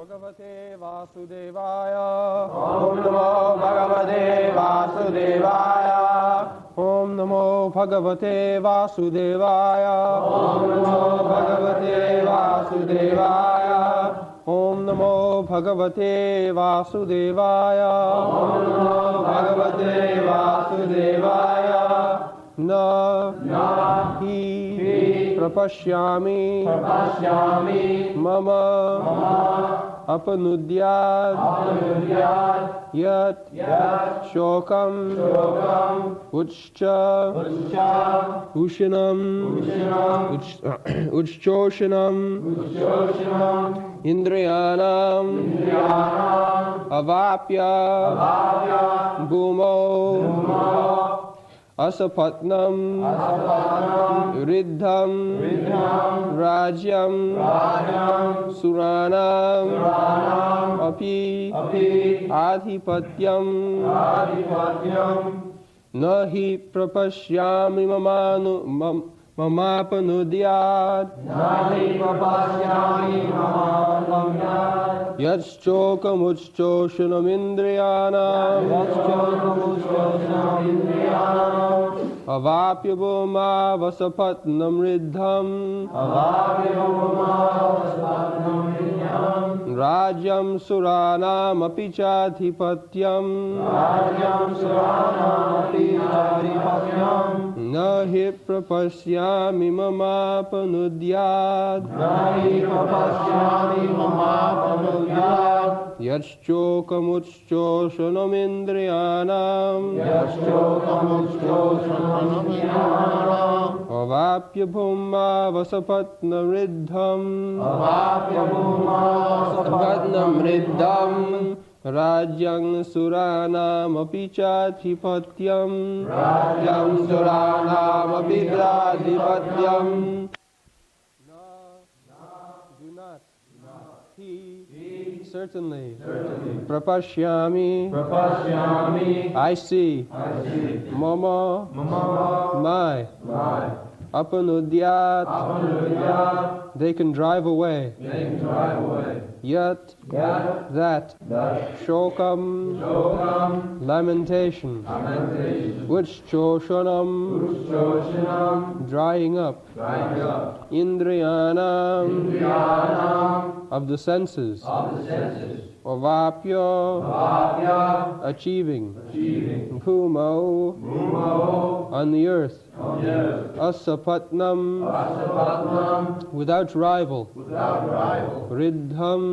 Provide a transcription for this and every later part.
Bhagavate Vasudevaya. Om Namo Bhagavate Vasudevaya. Om Namo Bhagavate Vasudevaya. Om Namo Bhagavate Vasudevaya. Om Namo Bhagavate Vasudevaya. Om Namo Bhagavate Vasudevaya. Na hi prapashyami mama apanudyat yat shokam uchcha ushinam uchchoshinam indriyanam avapya bhumo asapatnam riddham rajyam suranam api adhipatyam nahi prapashyami mamapanudyat yachchokamuchchoshanam indriyanam avapya bhuma vasapatnam riddham rajyam suranam api chadhipatyam nahi prapashyami mamapanudyat yachchokamuchchoshanam indriyanam avapya bhuma vasapatnam riddham rajyam suranam api chadhipatyam do not he certainly prapashyami I see mama my apanudyat they can drive away yet that shokam lamentation uchchoshanam drying up indriyanam of the senses avapya achieving bhumo on the earth asapatnam without rival riddham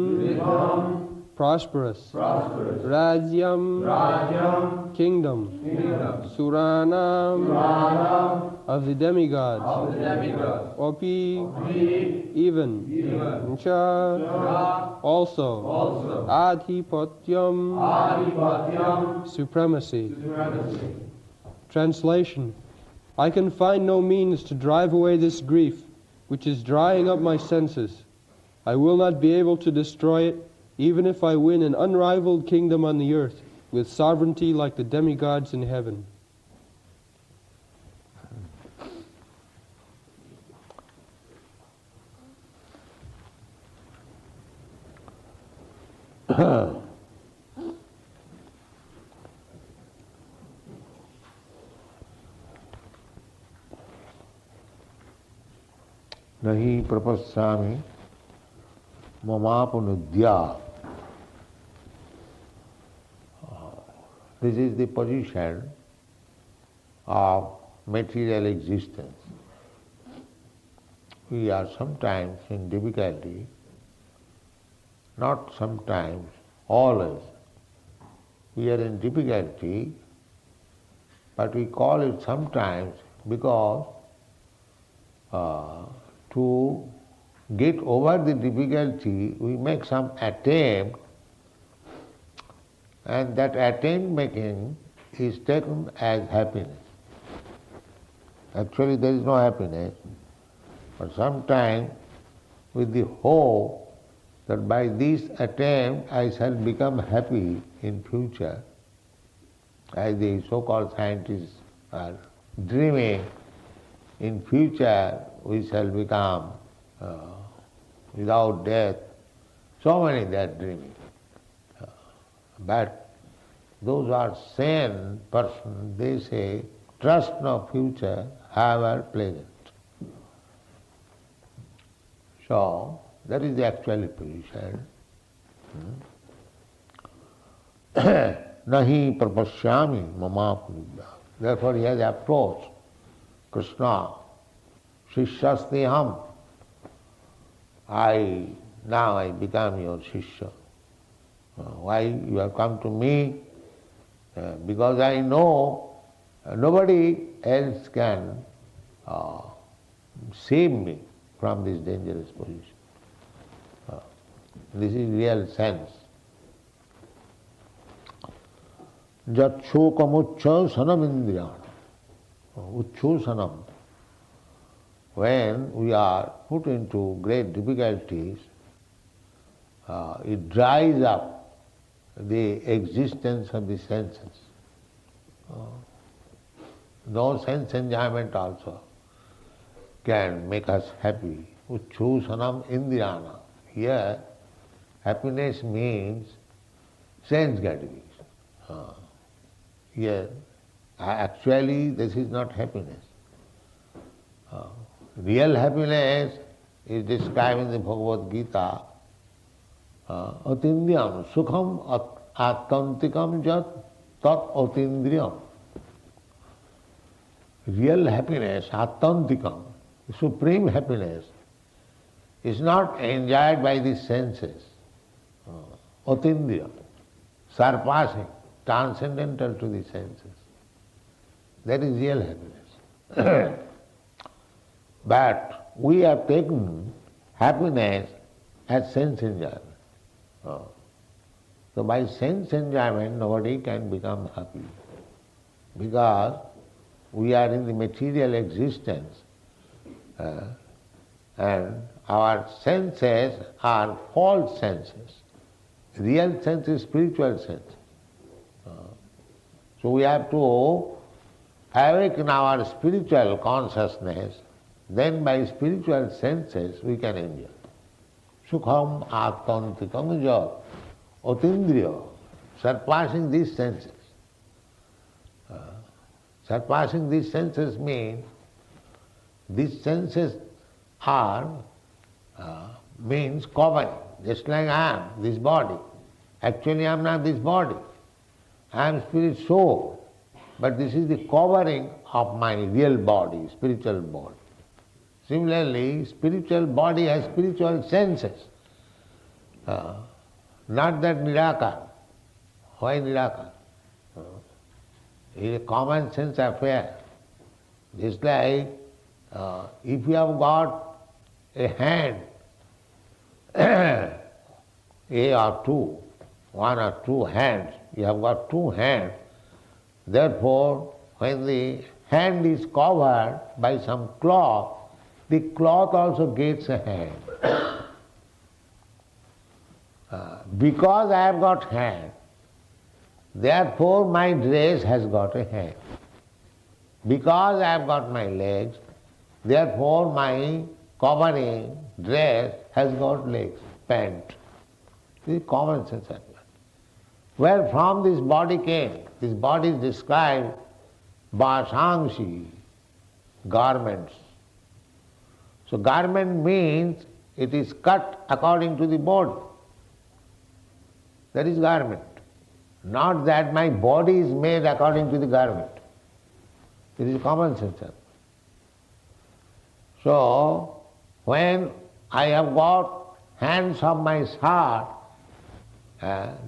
prosperous rajyam kingdom suranam of the demigods api even cha also adhipatyam supremacy. Translation: I can find no means to drive away this grief which is drying up my senses. I will not be able to destroy it, even if I win an unrivaled kingdom on the earth, with sovereignty like the demigods in heaven. Nahi prapashyami mamapanudya. This is the position of material existence. We are sometimes in difficulty, not sometimes, always. We are in difficulty, but we call it sometimes because to get over the difficulty, we make some attempt, and that attempt making is taken as happiness. Actually, there is no happiness, but sometimes with the hope that by this attempt I shall become happy in future, as the so-called scientists are dreaming, in future we shall become without death. So many they are dreaming. But those who are sane persons, they say, trust no future, however pleasant. So, that is the actual position. Nahi prapashyami mamapuruddha. Therefore he has approached Krishna. Shishyasteham. Now I become your Shishya. Why you have come to me? Because I know nobody else can save me from this dangerous position. This is real sense. Jatsokamucchasanam indriyana. Ucchosanam. When we are put into great difficulties, it dries up the existence of the senses. No sense enjoyment also can make us happy. Ucchosanam indriyana. Here, happiness means sense gratification. Here, actually this is not happiness. Real happiness is described in the Bhagwat Geeta. Atindriyam sukham attantikam jat tat atindriyam. Real happiness, attantikam, supreme happiness, is not enjoyed by the senses. Atindriyam, surpassing, transcendental to the senses. That is real happiness. But we have taken happiness as sense enjoyment. So by sense enjoyment nobody can become happy. Because we are in the material existence and our senses are false senses. Real sense is spiritual sense. So we have to awaken our spiritual consciousness, then by spiritual senses we can enjoy. Sukham attantikam jat atindriya, surpassing these senses. Surpassing these senses means these senses are means covering, just like I am, this body. Actually I am not this body. I am spirit soul, but this is the covering of my real body, spiritual body. Similarly, spiritual body has spiritual senses. Not that Nirakar. Why Nirakar? It is a common sense affair. Just like if you have got a hand, a or two, one or two hands, you have got two hands. Therefore, when the hand is covered by some cloth, the cloth also gets a hand. Because I have got hand, therefore my dress has got a hand. Because I have got my legs, therefore my covering dress has got legs, pant. This is common sense. Where from this body came? This body is described Bhashangshi, garments. So garment means it is cut according to the body. That is garment. Not that my body is made according to the garment. It is common sense. So when I have got hands of my heart,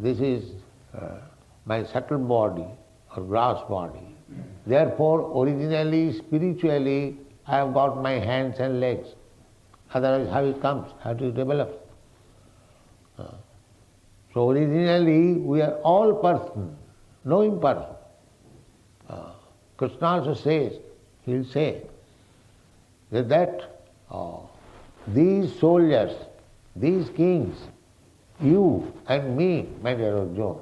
this is my subtle body or gross body. Therefore, originally, spiritually, I have got my hands and legs. Otherwise, how it comes? How it develops? So originally, we are all person, no imperson. Krishna also says, he will say that these soldiers, these kings, you and me, my dear Arjuna,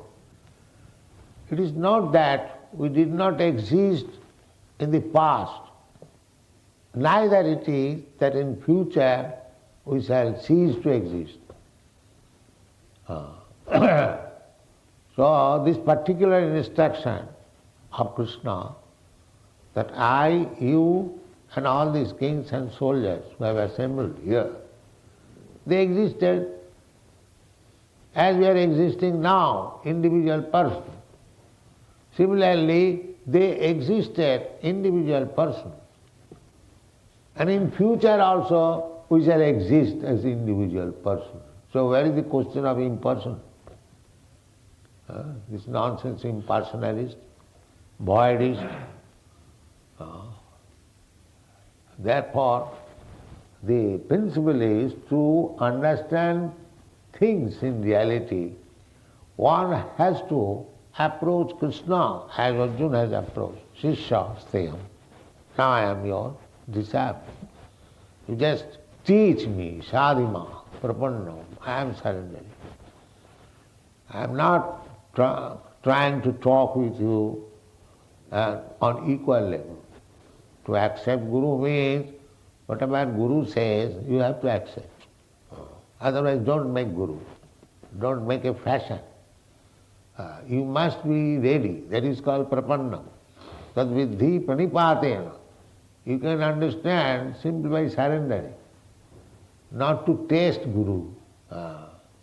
it is not that we did not exist in the past, neither it is that in future we shall cease to exist. So this particular instruction of Krishna, that I, you and all these kings and soldiers who have assembled here, they existed as we are existing now, individual person. Similarly, they existed individual person. And in future also we shall exist as individual person. So where is the question of impersonal? This nonsense impersonalist, voidist. Therefore, the principle is to understand things in reality. One has to approach Krishna as Arjuna has approached. Shishya steyam. Now I am your disciple. You just teach me, sadhima, prapanna. I am surrendering. I am not trying to talk with you on equal level. To accept Guru means whatever Guru says, you have to accept. Otherwise, don't make Guru. Don't make a fashion. You must be ready. That is called prapanna. Tad vidhi pranipatena. You can understand simply by surrendering. Not to taste Guru.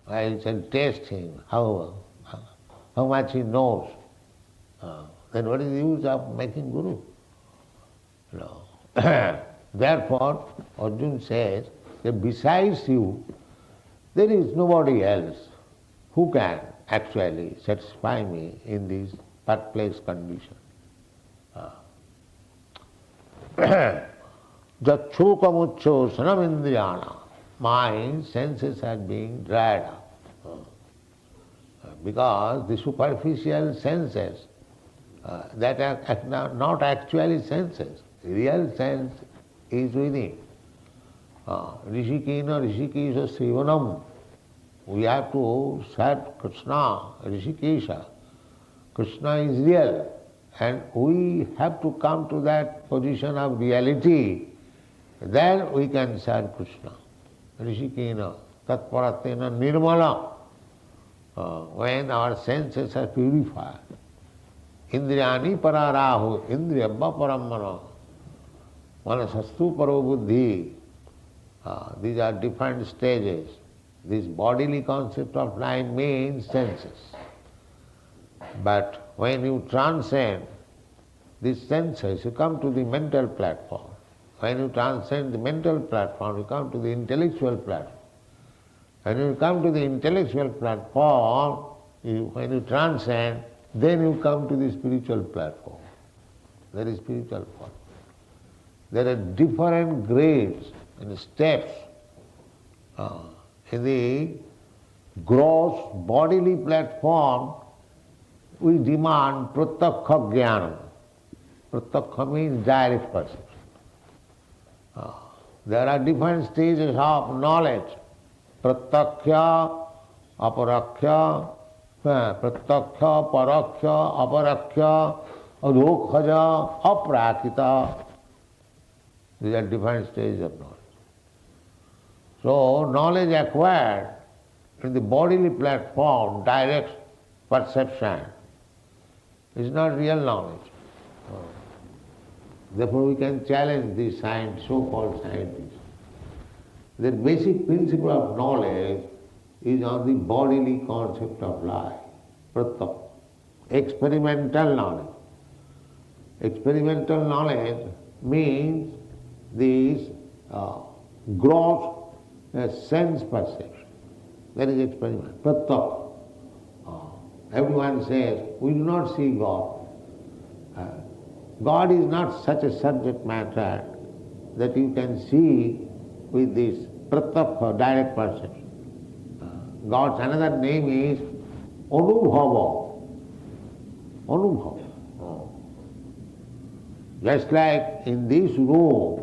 I shall taste him, how much he knows. Then what is the use of making Guru? No. Therefore, Arjuna says that besides you, there is nobody else who can actually satisfy me in this birthplace condition. Jatchokamucho sanamindriyana. My senses are being dried up. Because the superficial senses, that are not actually senses, real sense is within. Rishikena Rishikesha Sevanam. We have to serve Krishna, Rishikesha. Krishna is real, and we have to come to that position of reality. Then we can serve Krishna. Rishikena Tatparatena Nirmala. When our senses are purified. Indriyani pararahu, indriyabba parammana. Manasastu paro buddhi. These are different stages. This bodily concept of mind means senses. But when you transcend these senses, you come to the mental platform. When you transcend the mental platform, you come to the intellectual platform. When you come to the intellectual platform, when you transcend, then you come to the spiritual platform. That is spiritual form. There are different grades and steps in the gross bodily platform. We demand pratyakha jnana. Pratyakha means direct perception. There are different stages of knowledge. Pratyakha, aparakha, pratyakha, parakha, aparakha, adhokhaja, aprakita. These are different stages of knowledge. So, knowledge acquired in the bodily platform, direct perception, is not real knowledge. Therefore, we can challenge these so-called scientists. The basic principle of knowledge is on the bodily concept of life, pratyakha, experimental knowledge. Experimental knowledge means this gross sense perception. That is experiment, pratyakha. Everyone says, we do not see God. God is not such a subject matter that you can see with this pratyakha, direct perception. God's another name is anubhava. Anubhava. Just like in this room,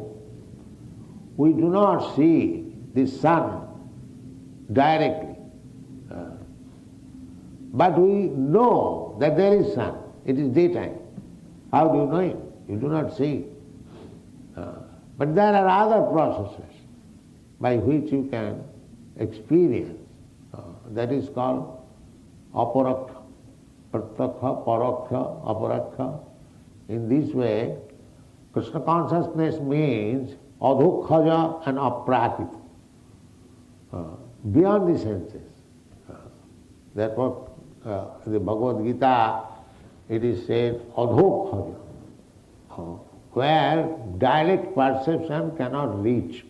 we do not see the sun directly. But we know that there is sun. It is daytime. How do you know it? You do not see it. But there are other processes by which you can experience that is called aparaksha. Pratyaksha, paraksha, aparaksha. In this way, Krishna consciousness means adhokhaja and aprakita, beyond the senses. Therefore, in the Bhagavad Gita, it is said adhokhaja, where direct perception cannot reach.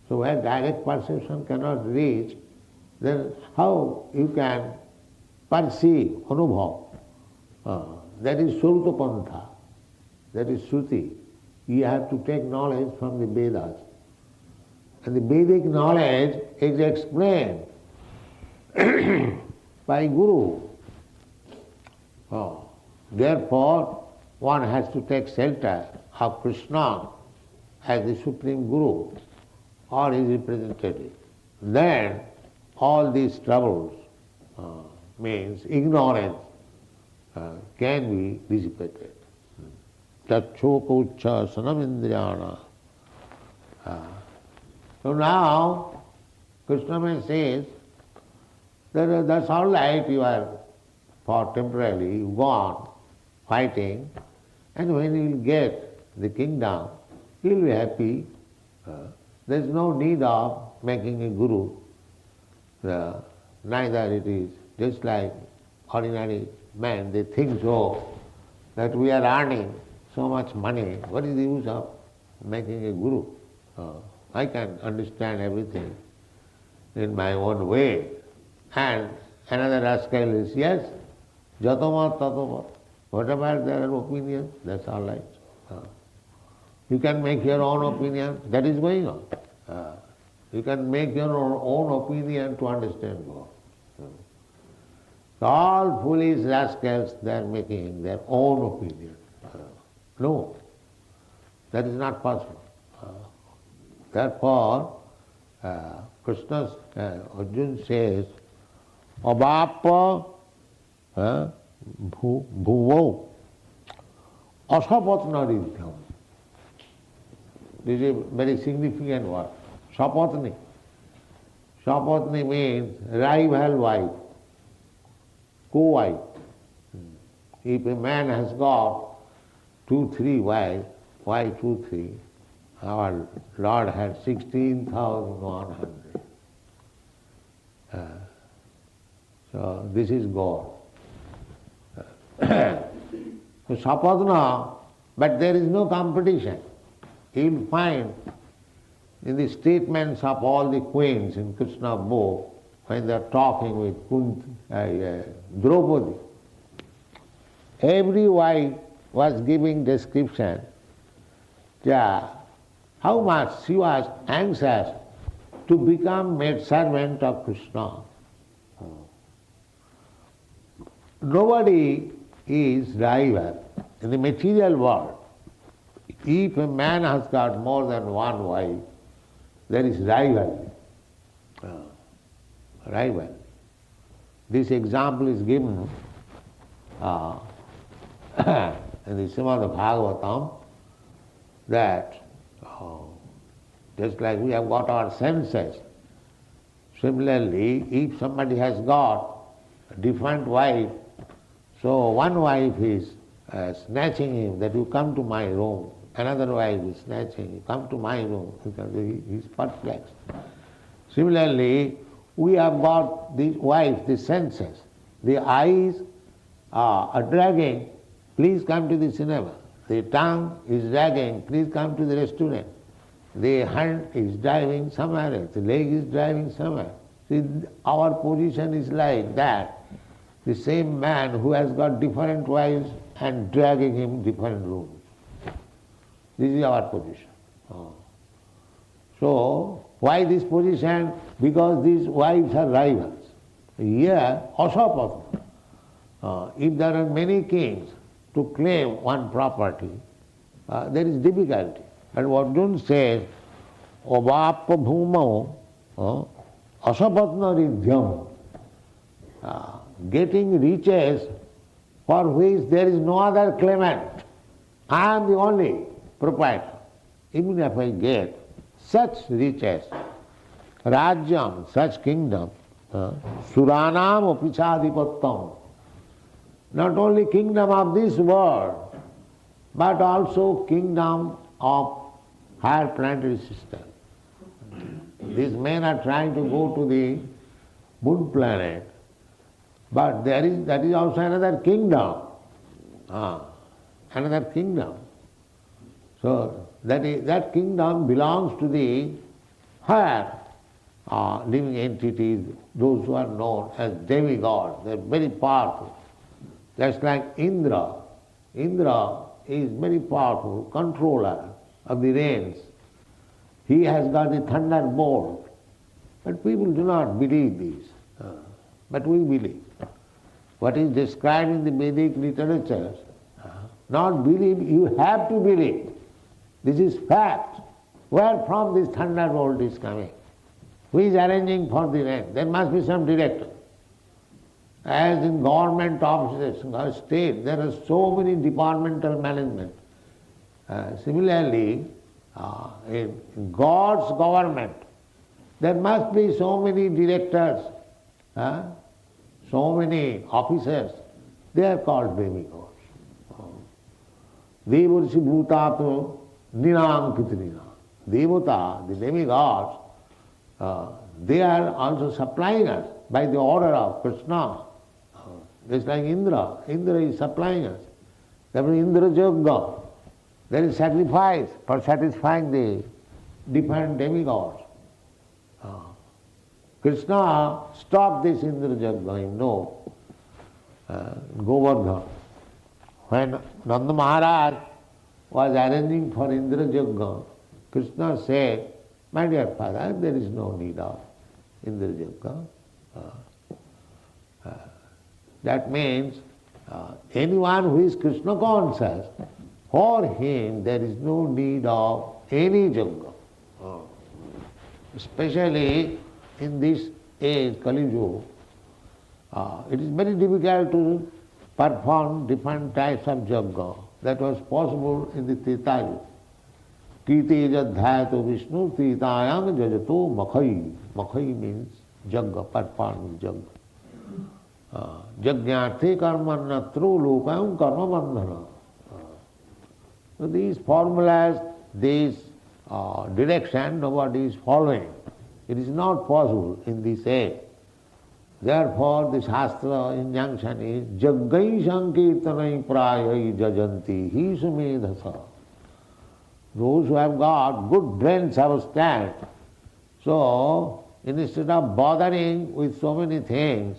So where direct perception cannot reach, then how you can perceive, anubhav? That is Suruta Pantha, that is Shruti. You have to take knowledge from the Vedas. And the Vedic knowledge is explained by Guru. Therefore, one has to take shelter of Krishna as the Supreme Guru or his representative. Then all these troubles, means ignorance, can be dissipated. Tachokucha sanamindriyana. So now, Krishna says that that's all right, you are for temporarily, you go on fighting, and when you will get the kingdom, you will be happy. There is no need of making a guru. Neither it is just like ordinary man, they think so, that we are earning so much money. What is the use of making a guru? I can understand everything in my own way. And another rascal is, yes, jatamat tatamat. Whatever their opinion, that's all right. You can make your own opinion, that is going on. You can make your own opinion to understand God. So all foolish rascals, they are making their own opinion. No, that is not possible. Therefore, Krishna, Arjuna says, Abhapa bhuvo asapatnaridhyam. This is a very significant word. Sapatni. Sapatni means rival wife, co-wife. If a man has got 2-3 wives, why 2-3? Our Lord had 16,100. So this is God. So Sapadna, but there is no competition. You will find in the statements of all the queens in Krishna book, when they are talking with Draupadi, every wife was giving description how much she was anxious to become maidservant of Krishna. Nobody is rival in the material world. If a man has got more than one wife, there is rival. Rival. This example is given in the Srimad Bhagavatam, that just like we have got our senses, similarly, if somebody has got a different wife, so one wife is snatching him, that you come to my room. Another wife is snatching him, come to my room, because he is perplexed. Similarly, we have got these wives, the senses. The eyes are dragging, please come to the cinema. The tongue is dragging, please come to the restaurant. The hand is driving somewhere else, the leg is driving somewhere. See, our position is like that. The same man who has got different wives and dragging him different rooms. This is our position. So, why this position? Because these wives are rivals. Here, asapatna. If there are many kings to claim one property, there is difficulty. And Arjuna says, Obapa bhumau asapatna ridhyam. Getting riches for which there is no other claimant. I am the only proprietor. Even if I get such riches, Rajyam, such kingdom, Suranam apichadipattam. Not only kingdom of this world, but also kingdom of higher planetary system. These men are trying to go to the moon planet, but that is also another kingdom. Another kingdom. So that kingdom belongs to the higher living entities, those who are known as demigods. They are very powerful. Just like Indra. Indra is very powerful controller of the rains. He has got the thunderbolt. But people do not believe this. But we believe. What is described in the Vedic literatures, not believe, you have to believe. This is fact. Where from this thunderbolt is coming? Who is arranging for the rain? There must be some director. As in government offices, state, there are so many departmental management. Similarly, in God's government, there must be so many directors, so many officers. They are called demigods. Devarsi bhutato ninam kitrina. Devata, the demigods, they are also supplying us by the order of Krishna. Just like Indra. Indra is supplying us. Therefore Indra Yajna. There is sacrifice for satisfying the different demigods. Krishna stopped this Indra Yajna, you know, Govardhan. When Nanda Maharaj was arranging for Indra Yajna, Krishna said, my dear father, there is no need of Indra Yajna. That means anyone who is Krishna conscious, for him there is no need of any yajna. Especially in this age, Kali Yuga, it is very difficult to perform different types of yajna. That was possible in the Treta Yuga. Kite jadhyato Vishnu tritayam jajato makhai. Makhai means yajna, performing yajna. Jagnarthe karmanatro lokayam karma bandhana. So these formulas, this direction, nobody is following. It is not possible in this age. Therefore, the Shastra injunction is Jaggai Sankirtanai Prayai Jajanti Hi Sumedhasa. Those who have got good brain substance, so instead of bothering with so many things,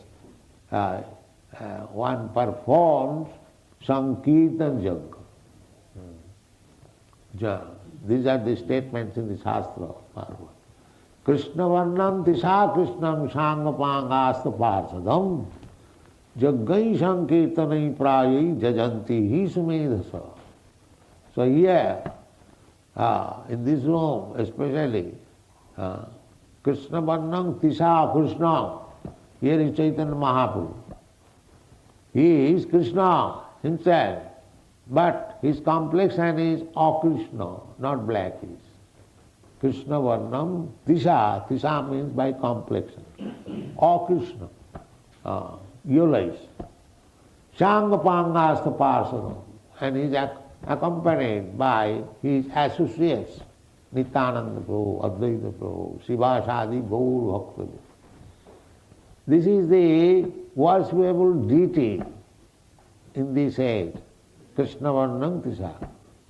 one performs Sankirtan Yajna. These are the statements in the Shastra. Krishna Varnam Tisha Krishnam Sangapangasta Parsadam Jaggai Sankirtanai Prayai Jajanti Hi Sumedhasa. So here, in this room especially, Krishna Varnam Tisha Krishna. Here is Chaitanya Mahaprabhu. He is Krishna himself, but his complexion is Krishna, not blackish. Krishna Varnam Tisha. Tisha means by complexion. Krishna, yellowish. Sangapangasta Parsadam. And he is accompanied by his associates, Nityananda Prabhu, Advaita Prabhu, Sivasadi, Gaur Bhakta. This is the worshipable deity in this age, Krishna Varnam Tisha.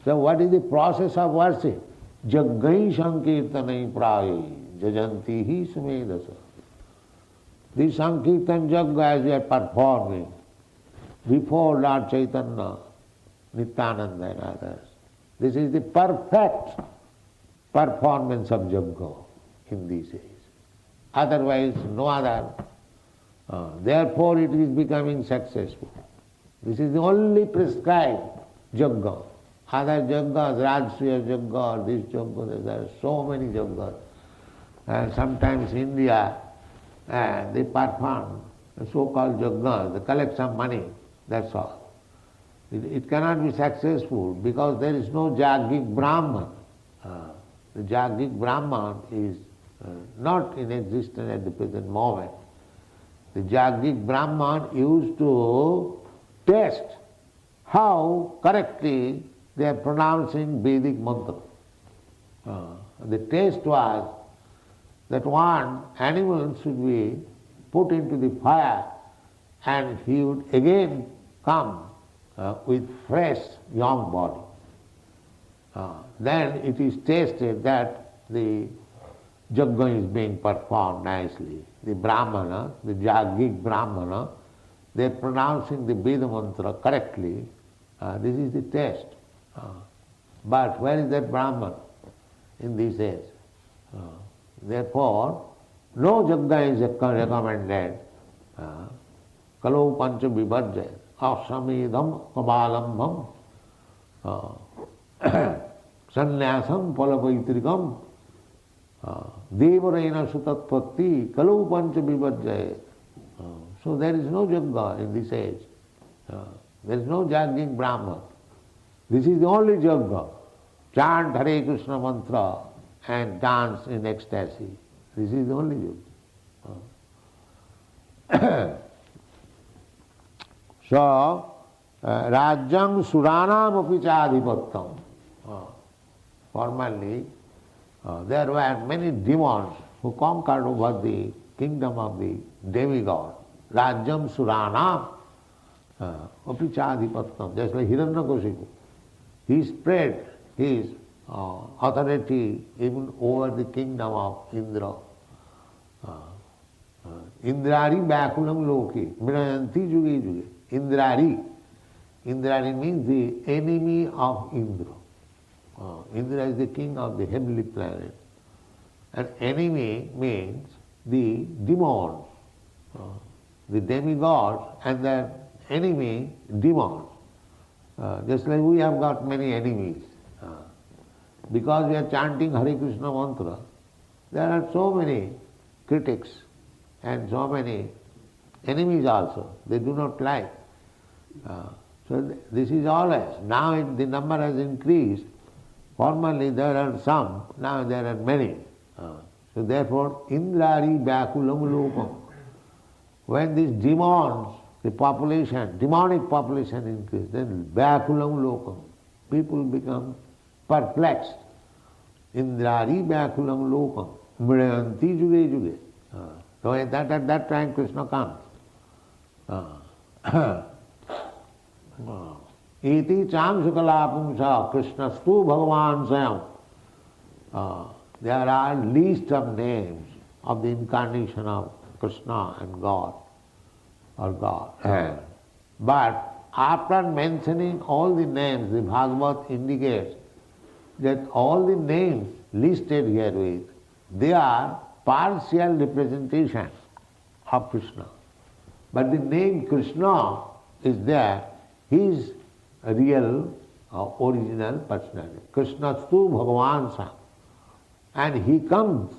So what is the process of worship? Jaggai Sankirtanai Prayai Jajanti Hi Sumedhasa. This Sankirtan Jagga as we are performing before Lord Chaitanya, Nityananda and others. This is the perfect performance of Jagga in this age. Otherwise, no other. Therefore, it is becoming successful. This is the only prescribed Jagga. Other Jaggas, Rajsriya Jagga, this Jagga, there are so many Jaggas. And sometimes India, they perform the so-called Jaggas, they collect some money, that's all. It cannot be successful because there is no Jaggic Brahman. The Jaggic Brahman is not in existence at the present moment. The Jagdik Brahman used to test how correctly they are pronouncing Vedic mantra. The test was that one animal should be put into the fire and he would again come with fresh young body. Then it is tested that the yajna is being performed nicely. The Brahmana, the Jagdik Brahmana, they are pronouncing the Veda mantra correctly. This is the test. But where is that Brahman in this age? Therefore, no yajna is recommended. Kalau pancha vibhajya, asamidham kabalambham, sannyasam palapaitrikam, devarena sutatpatti, kalau pancha vibhajya. So there is no yajna in this age. There is no Jagdik Brahman. This is the only yajna. Chant Hare Krishna mantra and dance in ecstasy. This is the only yajna. So, Rajyam Suranam api chadhipattam. Formerly, there were many demons who conquered over the kingdom of the demigod. Rajyam Suranam api chadhipattam. Just like Hiranyakashipu. He spread his authority even over the kingdom of Indra. Indrari Bakulam Loki, Mirayanti Juge Juge. Indrari. Indrari means the enemy of Indra. Indra is the king of the heavenly planet. And enemy means the demons, the demigods and their enemy demons. Just like we have got many enemies. Because we are chanting Hare Krishna mantra, there are so many critics and so many enemies also. They do not like. So this is always. Now the number has increased. Formerly there are some, now there are many. So therefore, Indrari Bakulam Lokam. When these demons, the population, demonic population increase, then Bakulam Lokam, people become perplexed. Indrari Bakulam Lokam, Mriyanti Juge Juge. So at that time Krishna comes. Iti cham sukalapumsa Krishnastu Bhagavan Sayam. There are list of names of the incarnation of Krishna and God or God. But after mentioning all the names, the Bhagwat indicates that all the names listed herewith, they are partial representation of Krishna. But the name Krishna is there, his real original personality. Krishnastu Bhagavan Sam. And he comes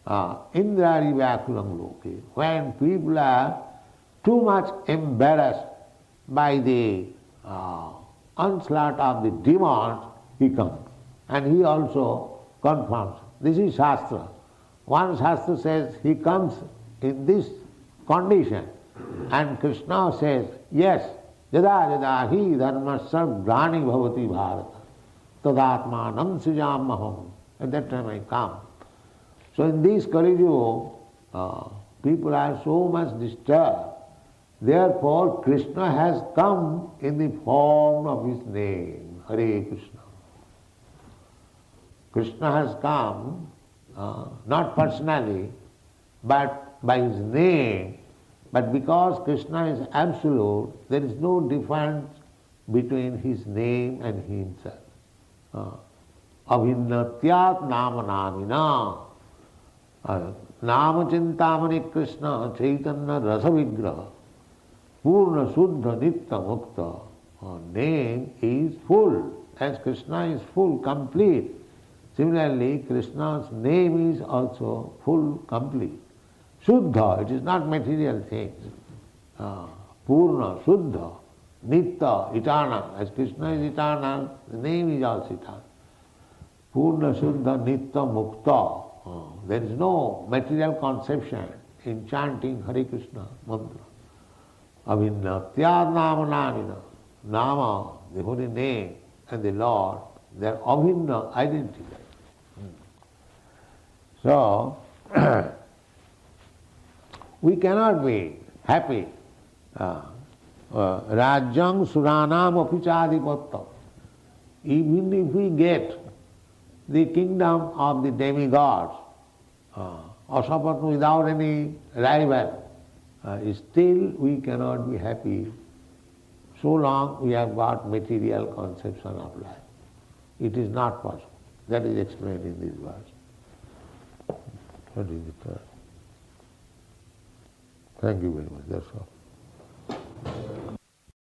Indrari Vyakulam Loki. When people are too much embarrassed by the onslaught of the demons, he comes. And he also confirms. This is Shastra. One Shastra says he comes in this condition. And Krishna says, yes, yada yada hi dharmasya grani bhavati bharata tadatmanam srijamaham. At that time I come. So in this Kali Yuga, people are so much disturbed. Therefore Krishna has come in the form of his name, Hare Krishna. Krishna has come not personally, but by his name. But because Krishna is absolute, there is no difference between his name and himself. Abhinnatyat nama namina. Nama chintamani Krishna chaitanya rasa vigraha. Purna suddha nitya mukta. Name is full. As Krishna is full, complete. Similarly, Krishna's name is also full, complete. Suddha, it is not material things. Purna, Suddha, Nitya, eternal. As Krishna is eternal, the name is also eternal. Purna, Suddha, Nitya, Mukta. There is no material conception in chanting Hare Krishna mantra. Avinna tyad nama namina. Nama, the holy name, and the Lord, they are avinna, identical. So, we cannot be happy. Rajyang suranam apichadipattam. Even if we get the kingdom of the demigods, Asapatma without any rival, still we cannot be happy so long we have got material conception of life. It is not possible. That is explained in this verse. What is it? Thank you very much. That's all.